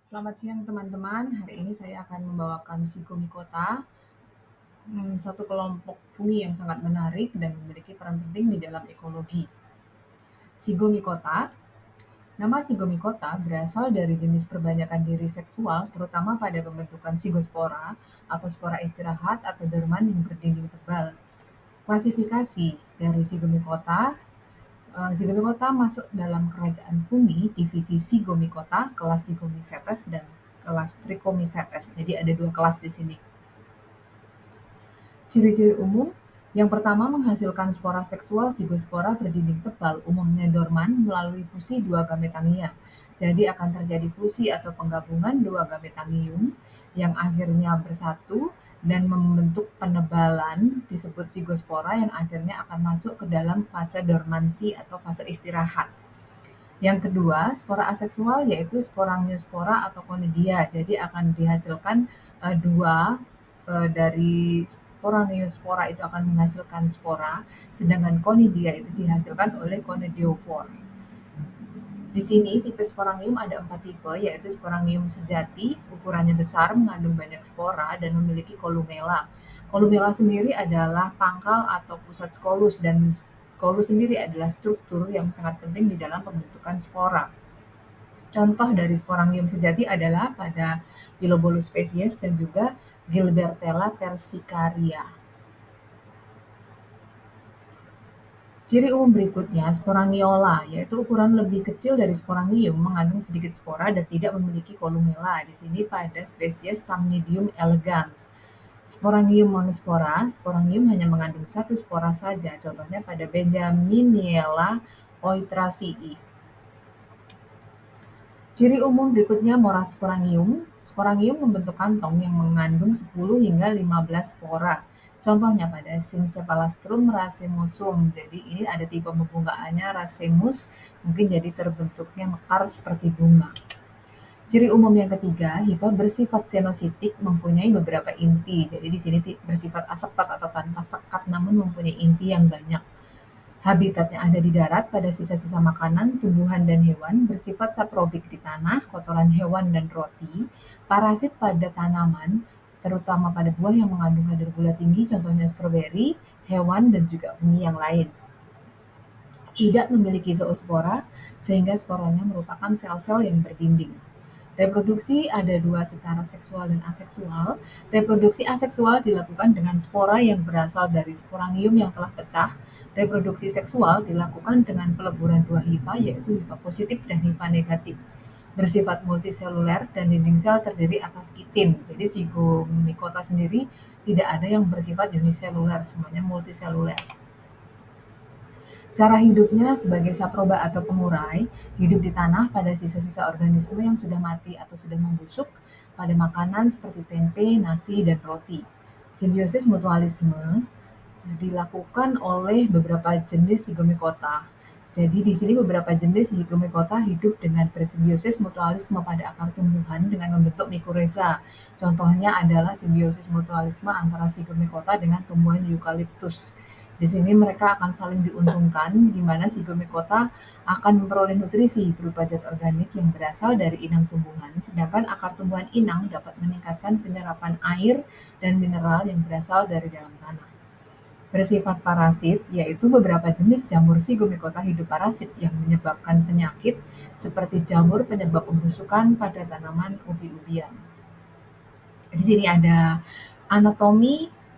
Selamat siang teman-teman, hari ini saya akan membawakan Zygomicota, satu kelompok fungi yang sangat menarik dan memiliki peran penting di dalam ekologi. Zygomicota, nama Zygomicota berasal dari jenis perbanyakan diri seksual terutama pada pembentukan sigospora atau spora istirahat atau dorman yang berdinding tebal. Klasifikasi dari Zygomicota masuk dalam kerajaan fungi, divisi Zygomicota, kelas Zygomycetes dan kelas Trichomycetes. Jadi ada dua kelas di sini. Ciri-ciri umum, yang pertama menghasilkan spora seksual zigospora berdinding tebal, umumnya dorman melalui fusi dua gametangia. Jadi akan terjadi fusi atau penggabungan dua gametangium yang akhirnya bersatu dan membentuk penebalan disebut zigospora yang akhirnya akan masuk ke dalam fase dormansi atau fase istirahat. Yang kedua, spora aseksual yaitu sporangiospora atau conidia. Jadi akan dihasilkan dua dari sporangiospora itu akan menghasilkan spora, sedangkan conidia itu dihasilkan oleh conidiofor. Di sini tipe sporangium ada 4 tipe, yaitu sporangium sejati, ukurannya besar, mengandung banyak spora, dan memiliki kolumela. Kolumela sendiri adalah pangkal atau pusat skolus, dan skolus sendiri adalah struktur yang sangat penting di dalam pembentukan spora. Contoh dari sporangium sejati adalah pada Pilobolus spesies dan juga Gilbertella persicaria. Ciri umum berikutnya, sporangiola, yaitu ukuran lebih kecil dari sporangium, mengandung sedikit spora dan tidak memiliki kolumela. Di sini pada spesies Thamnidium elegans. Sporangium monospora, sporangium hanya mengandung satu spora saja, contohnya pada Benjaminiella oitracii. Ciri umum berikutnya Morasporangium. Sporangium membentuk kantong yang mengandung 10 hingga 15 spora. Contohnya pada Syncephalastrum racemosum. Jadi ini ada tipe pembungkaannya racemus, mungkin jadi terbentuknya mekar seperti bunga. Ciri umum yang ketiga, hifa bersifat senositik, mempunyai beberapa inti. Jadi di sini bersifat asetat atau tanpa sekat, namun mempunyai inti yang banyak. Habitatnya ada di darat pada sisa-sisa makanan, tumbuhan dan hewan, bersifat saprobik di tanah, kotoran hewan dan roti, parasit pada tanaman, terutama pada buah yang mengandung kadar gula tinggi, contohnya stroberi, hewan dan juga fungi yang lain. Tidak memiliki zoospora, sehingga sporanya merupakan sel-sel yang berdinding. Reproduksi ada dua secara seksual dan aseksual. Reproduksi aseksual dilakukan dengan spora yang berasal dari sporangium yang telah pecah. Reproduksi seksual dilakukan dengan peleburan dua hifa, yaitu hifa positif dan hifa negatif. Bersifat multiseluler dan dinding sel terdiri atas kitin. Jadi Zygomicota sendiri tidak ada yang bersifat uniseluler, semuanya multiseluler. Cara hidupnya sebagai saproba atau pengurai, hidup di tanah pada sisa-sisa organisme yang sudah mati atau sudah membusuk, pada makanan seperti tempe, nasi, dan roti. Simbiosis mutualisme dilakukan oleh beberapa jenis Zygomicota. Jadi di sini beberapa jenis Zygomicota hidup dengan bersimbiosis mutualisme pada akar tumbuhan dengan membentuk mikorrhiza. Contohnya adalah simbiosis mutualisme antara Zygomicota dengan tumbuhan eukaliptus. Di sini mereka akan saling diuntungkan, di mana Zygomicota akan memperoleh nutrisi berupa zat organik yang berasal dari inang tumbuhan, sedangkan akar tumbuhan inang dapat meningkatkan penyerapan air dan mineral yang berasal dari dalam tanah. Bersifat parasit, yaitu beberapa jenis jamur Zygomicota hidup parasit yang menyebabkan penyakit, seperti jamur penyebab pembusukan pada tanaman ubi-ubian. Di sini ada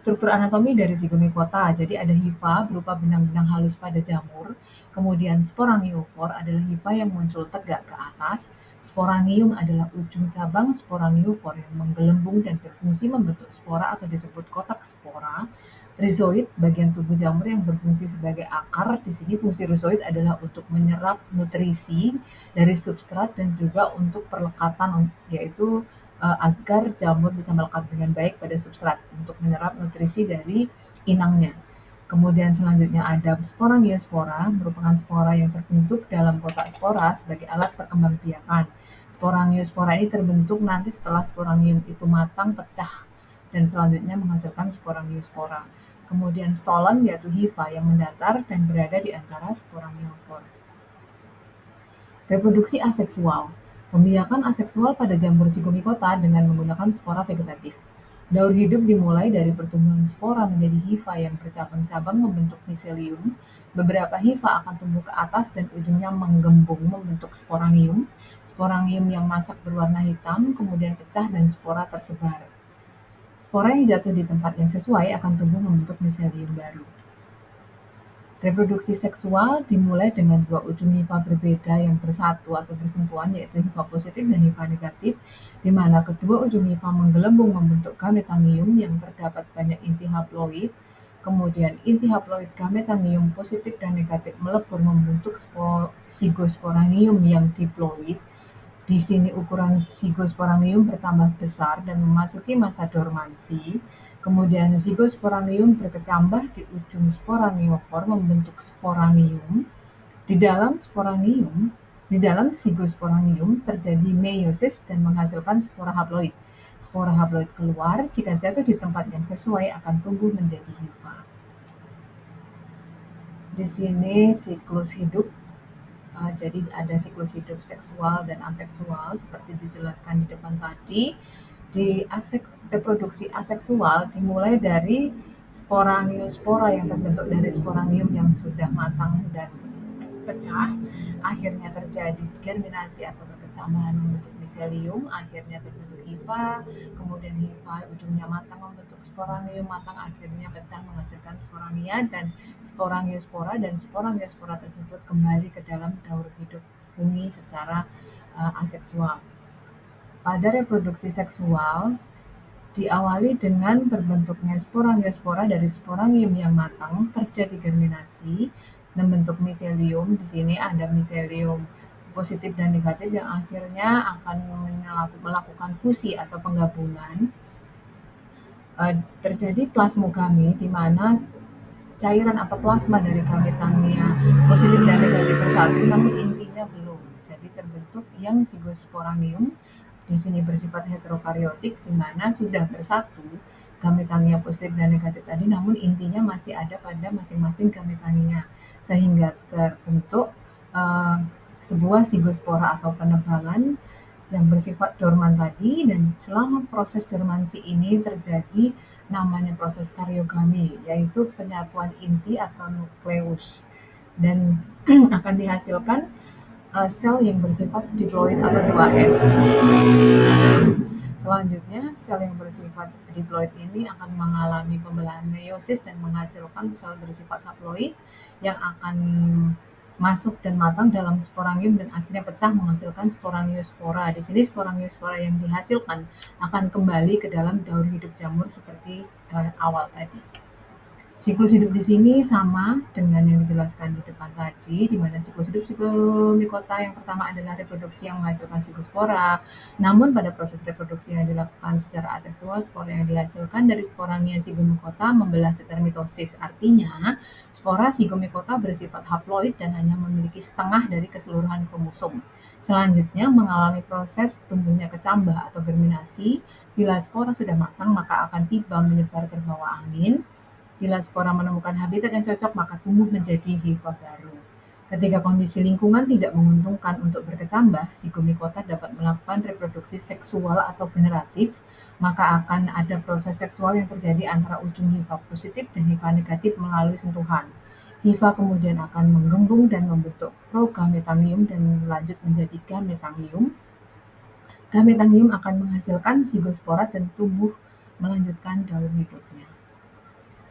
struktur anatomi dari Zygomicota. Jadi ada hifa berupa benang-benang halus pada jamur, kemudian sporangiofor adalah hifa yang muncul tegak ke atas, sporangium adalah ujung cabang sporangiofor yang menggelembung dan berfungsi membentuk spora atau disebut kotak spora. Rhizoid, bagian tubuh jamur yang berfungsi sebagai akar. Di sini fungsi rhizoid adalah untuk menyerap nutrisi dari substrat dan juga untuk perlekatan, yaitu agar jamur bisa melekat dengan baik pada substrat untuk menyerap nutrisi dari inangnya. Kemudian selanjutnya ada sporangiospora, merupakan spora yang terbentuk dalam kotak spora sebagai alat perkembangbiakan. Sporangiospora ini terbentuk nanti setelah sporangium itu matang, pecah, dan selanjutnya menghasilkan sporangiospora. Kemudian stolon yaitu hifa yang mendatar dan berada di antara sporangiofor. Reproduksi aseksual. Membiarkan aseksual pada jamur zygomicota dengan menggunakan spora vegetatif. Daur hidup dimulai dari pertumbuhan spora menjadi hifa yang bercabang-cabang membentuk miselium. Beberapa hifa akan tumbuh ke atas dan ujungnya menggembung membentuk sporangium. Sporangium yang masak berwarna hitam, kemudian pecah dan spora tersebar. Spora yang jatuh di tempat yang sesuai akan tumbuh membentuk miselium baru. Reproduksi seksual dimulai dengan dua ujung hifa berbeda yang bersatu atau bersentuhan, yaitu hifa positif dan hifa negatif, di mana kedua ujung hifa menggelembung membentuk gametangium yang terdapat banyak inti haploid. Kemudian inti haploid gametangium positif dan negatif melebur membentuk sigosporangium yang diploid. Di sini ukuran sigosporangium bertambah besar dan memasuki masa dormansi. Kemudian sigosporangium berkecambah di ujung sporangiofor membentuk sporangium. Di dalam sigosporangium terjadi meiosis dan menghasilkan spora haploid. Spora haploid keluar, jika jatuh di tempat yang sesuai akan tumbuh menjadi hifa. Di sini siklus hidup. Jadi ada siklus hidup seksual dan aseksual seperti dijelaskan di depan tadi. Di reproduksi aseksual dimulai dari sporangiospora yang terbentuk dari sporangium yang sudah matang dan pecah, akhirnya terjadi germinasi atau perkecambahan membentuk miselium, akhirnya terbentuk hifa, kemudian hifa ujungnya matang membentuk sporangium, matang akhirnya pecah menghasilkan sporangia dan sporangiospora, dan sporangiospora tersebut kembali ke dalam daur hidup fungi secara aseksual. Pada reproduksi seksual diawali dengan terbentuknya sporangiospora dari sporangium yang matang, terjadi germinasi, membentuk miselium. Di sini ada miselium positif dan negatif yang akhirnya akan melakukan fusi atau penggabungan. Terjadi plasmogami di mana cairan atau plasma dari gametangia positif dan negatif bersatu, namun intinya belum. Jadi terbentuk yang sigosporangium di sini bersifat heterokaryotik, di mana sudah bersatu gametangia positif dan negatif tadi, namun intinya masih ada pada masing-masing gametangia, sehingga terbentuk sebuah sigospora atau penebalan yang bersifat dorman tadi, dan selama proses dormansi ini terjadi namanya proses karyogami, yaitu penyatuan inti atau nukleus, dan akan dihasilkan sel yang bersifat diploid atau 2N. Selanjutnya, sel yang bersifat diploid ini akan mengalami pembelahan meiosis dan menghasilkan sel bersifat haploid yang akan masuk dan matang dalam sporangium dan akhirnya pecah menghasilkan sporangiospora. Di sini sporangiospora yang dihasilkan akan kembali ke dalam daur hidup jamur seperti awal tadi. Siklus hidup di sini sama dengan yang dijelaskan di depan tadi, di mana siklus hidup zygomicota yang pertama adalah reproduksi yang menghasilkan sigospora. Namun pada proses reproduksi yang dilakukan secara aseksual, spora yang dihasilkan dari sporangia zygomicota membelah secara mitosis. Artinya, spora zygomicota bersifat haploid dan hanya memiliki setengah dari keseluruhan kromosom. Selanjutnya mengalami proses tumbuhnya kecambah atau germinasi. Bila spora sudah matang, maka akan tiba menyebar terbawa angin. Bila spora menemukan habitat yang cocok, maka tumbuh menjadi hifa baru. Ketika kondisi lingkungan tidak menguntungkan untuk berkecambah, zygomicota dapat melakukan reproduksi seksual atau generatif, maka akan ada proses seksual yang terjadi antara ujung hifa positif dan hifa negatif melalui sentuhan. Hifa kemudian akan menggembung dan membentuk progametangium dan lanjut menjadi gametangium. Gametangium akan menghasilkan zigospora dan tumbuh melanjutkan daur hidupnya.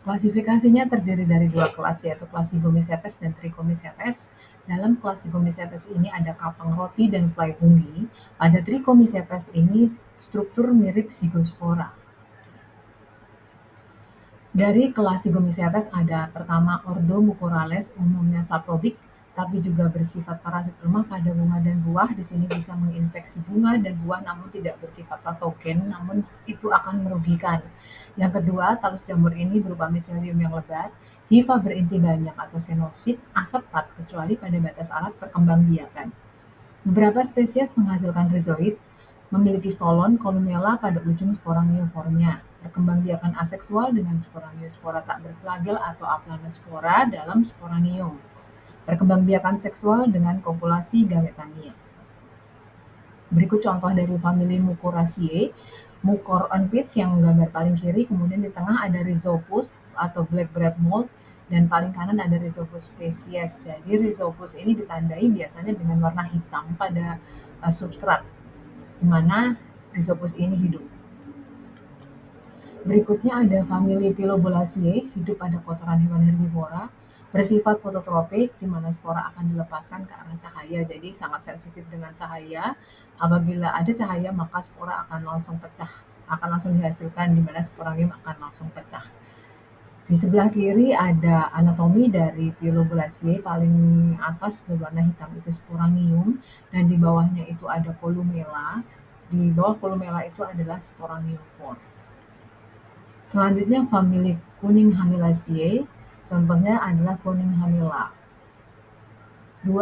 Klasifikasinya terdiri dari dua kelas, yaitu kelas Zygomycetes dan Trichomycetes. Dalam kelas Zygomycetes ini ada kapang roti dan fly fungi. Pada Trichomycetes ini struktur mirip Zygospora. Dari kelas Zygomycetes ada pertama Ordo Mucorales, umumnya saprobik, tapi juga bersifat parasit lemah pada bunga dan buah. Di sini bisa menginfeksi bunga dan buah namun tidak bersifat patogen, namun itu akan merugikan. Yang kedua, talus jamur ini berupa miselium yang lebat, hifa berinti banyak atau senosit, asepat kecuali pada batas alat perkembangbiakan. Beberapa spesies menghasilkan rhizoid, memiliki stolon columella pada ujung sporangiofornya. Perkembangbiakan aseksual dengan sporangiospora tak berflagel atau aplanospora dalam sporangium. Perkembangbiakan seksual dengan kopulasi gametangia. Berikut contoh dari famili Mucoraceae. Mucor-on-Pitch yang gambar paling kiri, kemudian di tengah ada Rhizopus atau black bread mold, dan paling kanan ada Rhizopus species. Jadi Rhizopus ini ditandai biasanya dengan warna hitam pada substrat, di mana Rhizopus ini hidup. Berikutnya ada famili Phylobolaceae, hidup pada kotoran hewan herbivora, bersifat fototropik, di mana spora akan dilepaskan ke arah cahaya, jadi sangat sensitif dengan cahaya. Apabila ada cahaya, maka spora akan langsung pecah, akan langsung dihasilkan, di mana sporanggium akan langsung pecah. Di sebelah kiri ada anatomi dari Phylobolaceae, paling atas berwarna hitam itu sporangium, dan di bawahnya itu ada columella. Di bawah columella itu adalah sporangiofor. Selanjutnya famili Kuninghamilaceae, contohnya adalah Kuninghamilla. 2.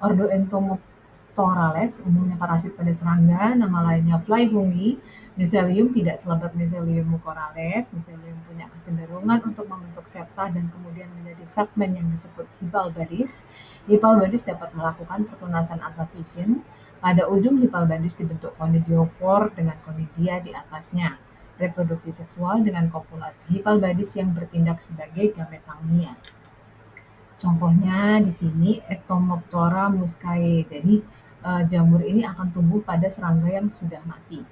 Ordo Entomoptorales, umumnya parasit pada serangga, nama lainnya fly fungi. Mycelium tidak selebat Mycelium mucorales. Mycelium punya kecenderungan untuk membentuk septa dan kemudian menjadi fragmen yang disebut Hypalbadis. Hypalbadis dapat melakukan pertunasan atau fission. Pada ujung Hypalbadis dibentuk conidiofor dengan conidia di atasnya. Reproduksi seksual dengan kopulasi Hypalbadis yang bertindak sebagai gametamnia. Contohnya di sini Ectomoptora muscae. Jadi jamur ini akan tumbuh pada serangga yang sudah mati.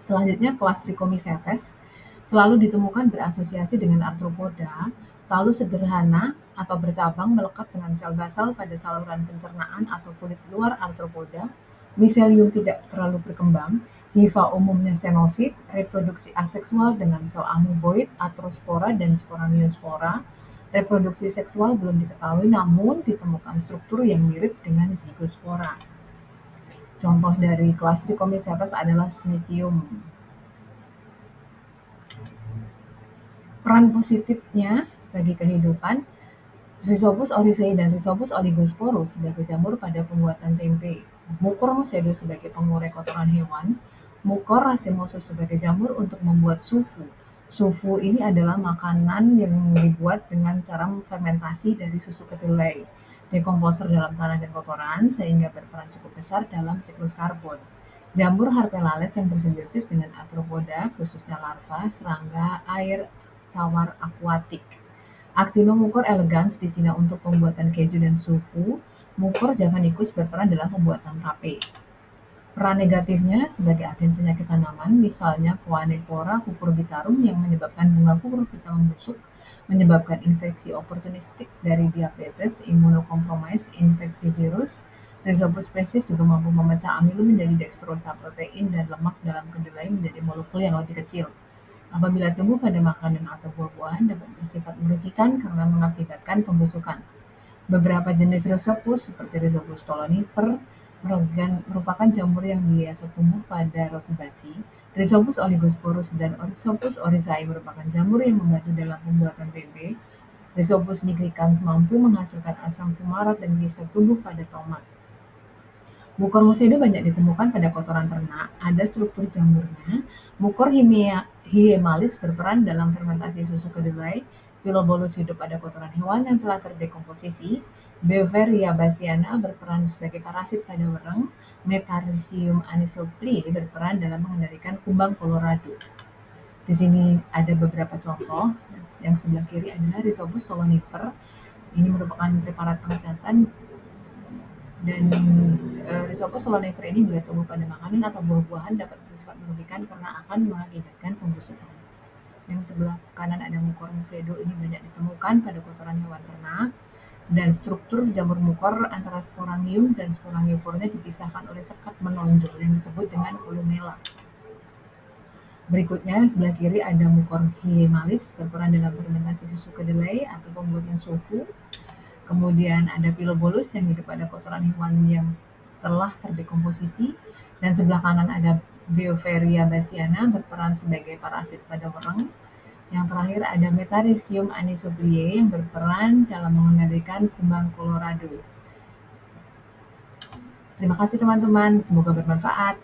Selanjutnya kelas Trichomycetes selalu ditemukan berasosiasi dengan arthropoda, lalu sederhana atau bercabang melekat dengan sel basal pada saluran pencernaan atau kulit luar arthropoda. Mycelium tidak terlalu berkembang. Hifa umumnya senosit, reproduksi aseksual dengan sel amoeboid, arthrospora dan sporangiospora. Reproduksi seksual belum diketahui, namun ditemukan struktur yang mirip dengan zygospora. Contoh dari kelas Trichomycetes adalah Smithium. Peran positifnya bagi kehidupan, Rhizopus oryzae dan Rhizopus oligosporus sebagai jamur pada pembuatan tempe, Mucor muscedo sebagai pengurai kotoran hewan, Mucor racemosus sebagai jamur untuk membuat sufu. Sufu ini adalah makanan yang dibuat dengan cara fermentasi dari susu kedelai, dekomposer dalam tanah dan kotoran, sehingga berperan cukup besar dalam siklus karbon. Jamur Harpelales yang bersimbiosis dengan arthropoda, khususnya larva, serangga, air, tawar akuatik. Actinomucor elegans di Cina untuk pembuatan keju dan sufu. Mucor javanicus berperan dalam pembuatan tape. Peran negatifnya sebagai agen penyakit tanaman, misalnya Coanepora cucurbitarum yang menyebabkan bunga cucurbita membusuk, menyebabkan infeksi oportunistik dari diabetes, imunokompromis, infeksi virus. Rhizopus species juga mampu memecah amilum menjadi dextrosa, protein dan lemak dalam kedelai menjadi molekul yang lebih kecil. Apabila tumbuh pada makanan atau buah-buahan dapat bersifat merugikan karena mengakibatkan pembusukan. Beberapa jenis Rhizopus seperti Rhizopus stolonifer merupakan jamur yang biasa tumbuh pada roti basi. Rhizopus oligosporus dan Rhizopus oryzae merupakan jamur yang membantu dalam pembuatan tempe. Rhizopus nigricans mampu menghasilkan asam fumarat dan bisa tumbuh pada tomat. Mucor muscedo banyak ditemukan pada kotoran ternak. Ada struktur jamurnya. Mucor hyemalis berperan dalam fermentasi susu kedelai. Phyllobolus hidup pada kotoran hewan yang telah terdekomposisi. Beauveria bassiana berperan sebagai parasit pada wereng. Metarhizium anisopliae berperan dalam mengendalikan kumbang Colorado. Di sini ada beberapa contoh. Yang sebelah kiri adalah Rhizopus stolonifer. Ini merupakan preparat pengecatan. Dan Rhizopus stolonifer ini bila tumbuh pada makanan atau buah-buahan dapat bersifat merugikan karena akan mengakibatkan pembusukan. Yang sebelah kanan ada Mucor muscedo, ini banyak ditemukan pada kotoran hewan ternak, dan struktur jamur mucor antara sporangium dan sporangiofornya dipisahkan oleh sekat menonjol yang disebut dengan columella. Berikutnya sebelah kiri ada Mucor hyemalis berperan dalam fermentasi susu kedelai atau pembuatan sufu. Kemudian ada Phyllobolus yang hidup pada kotoran hewan yang telah terdekomposisi, dan sebelah kanan ada Beauveria bassiana berperan sebagai parasit pada wereng. Yang terakhir ada Metarhizium anisopliae yang berperan dalam mengendalikan kumbang Colorado. Terima kasih teman-teman, semoga bermanfaat.